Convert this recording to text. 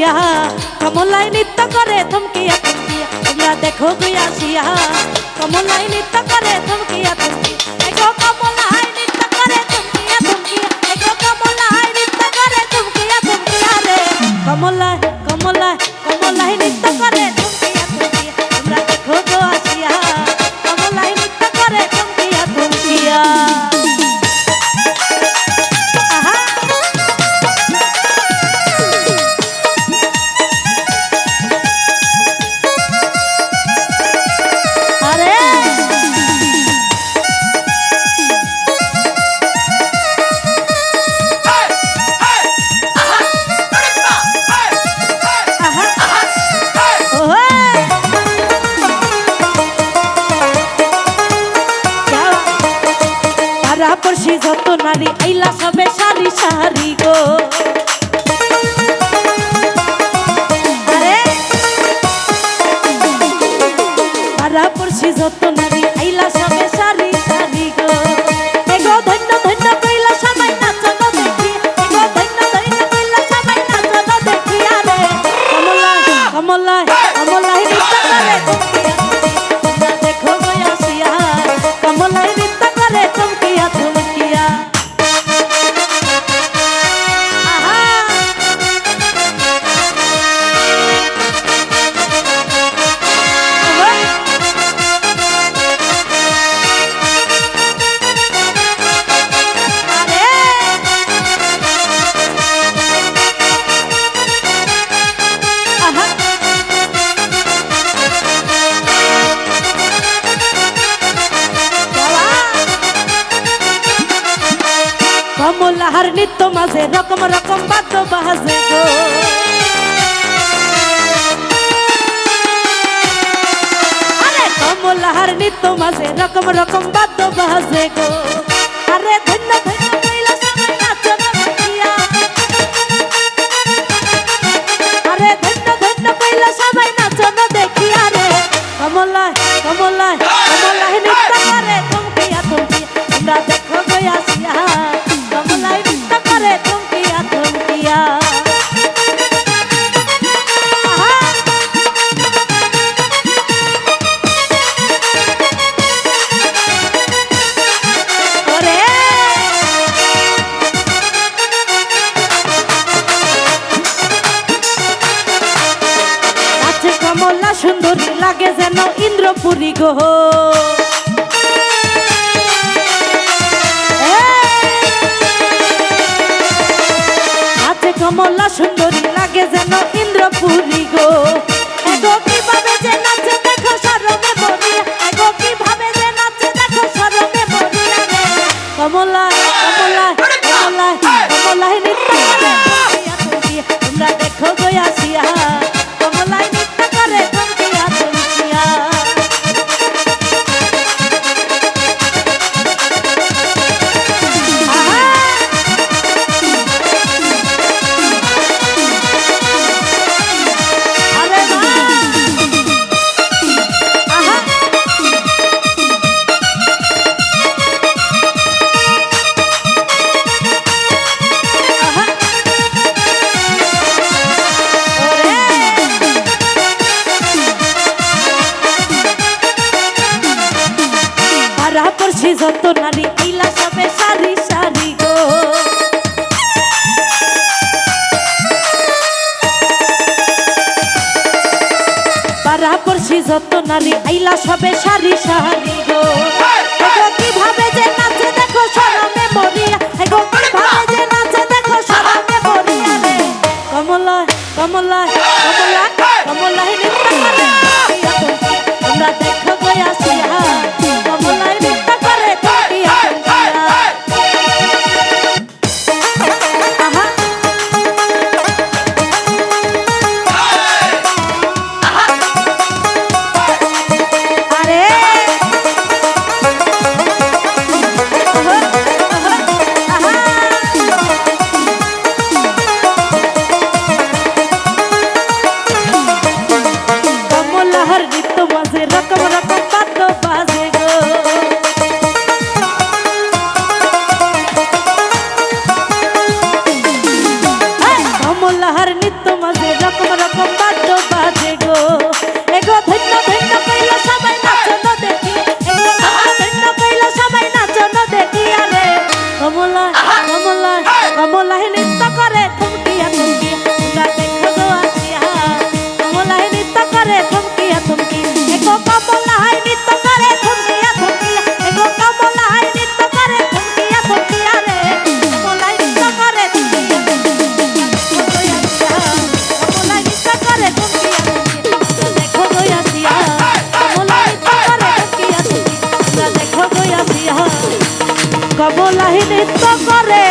আসিয়া কমলাই নৃত্য করে থমকিয়া থমকিয়া তোমরা দেখো গই আসিয়া কমলাই নৃত্য করে থমকিয়া থমকিয়া এগো কমলাই নৃত্য করে থমকিয়া থমকিয়া এগো কমলাই নৃত্য করে থমকিয়া থমকিয়া রে কমলাই কমলাই কমলাই নৃত্য করে থমকিয়া থমকিয়া তোমরা দেখো গো আসিয়া কমলাই নৃত্য করে থমকিয়া থমকিয়া পড়শি যত নারী আইলা সবে সারি সারি গো আরে পারা পড়শি যত নারী আইলা সবে সারি সারি গো এগো ধন্য ধন্য কইলা সবাই নাচনো দেখি এগো ধন্য ধন্য কইলা সবাই নাচনো দেখি আরে কমলা কমলা কমলা নৃত্য করে তোমরা দেখো গো আসিয়া কমলা নৃত্য করে থমকিয়া থমকিয়া কমলাহার নৃত্য মাঝে রকম রকম বাদ্য বাজে গো আরে কমলাহার নৃত্য মাঝে রকম রকম বাদ্য বাজে গো আরে ধন্য ধন্য কইলা সবাই নাচনো দেখিয়া আরে ধন্য ধন্য কইলা সবাই নাচনো দেখিয়া রে কমলায় কমলায় কমলায় নৃত্য করে থমকিয়া থমকিয়া তোমরা দেখো গো আসিয়া কমলাই নৃত্য করে থমকিয়া থমকিয়া আছে কমলা সুন্দরী লাগে যেন ইন্দ্রপুরী গো কমলা সুন্দরী লাগে যেন ইন্দ্রপুরী গো এগো কিভাবে যে নাচে দেখো শরমে মরিয়া এগো কিভাবে যে নাচে দেখো শরমে মরিয়া রে কমলা কমলা কমলা কমলা নৃত্য করে থমকিয়া থমকিয়া তোমরা দেখো গো আসিয়া কমলা নৃত্য করে থমকিয়া থমকিয়া পড়শি যত নারী আইলা সবে সারি সারি গো পারা পড়শি যত নারী আইলা সবে সারি সারি গো এগো কিভাবে যে নাচে দেখো শরমে মরিয়া এগো কিভাবে যে নাচে দেখো শরমে মরিয়া রে কমলা কমলা কমলা কমলা নৃত্য করে তোমরা দেখো গো আসিয়া কমলা নৃত্য করে থমকিয়া থমকিয়া কমলাই নৃত্য করে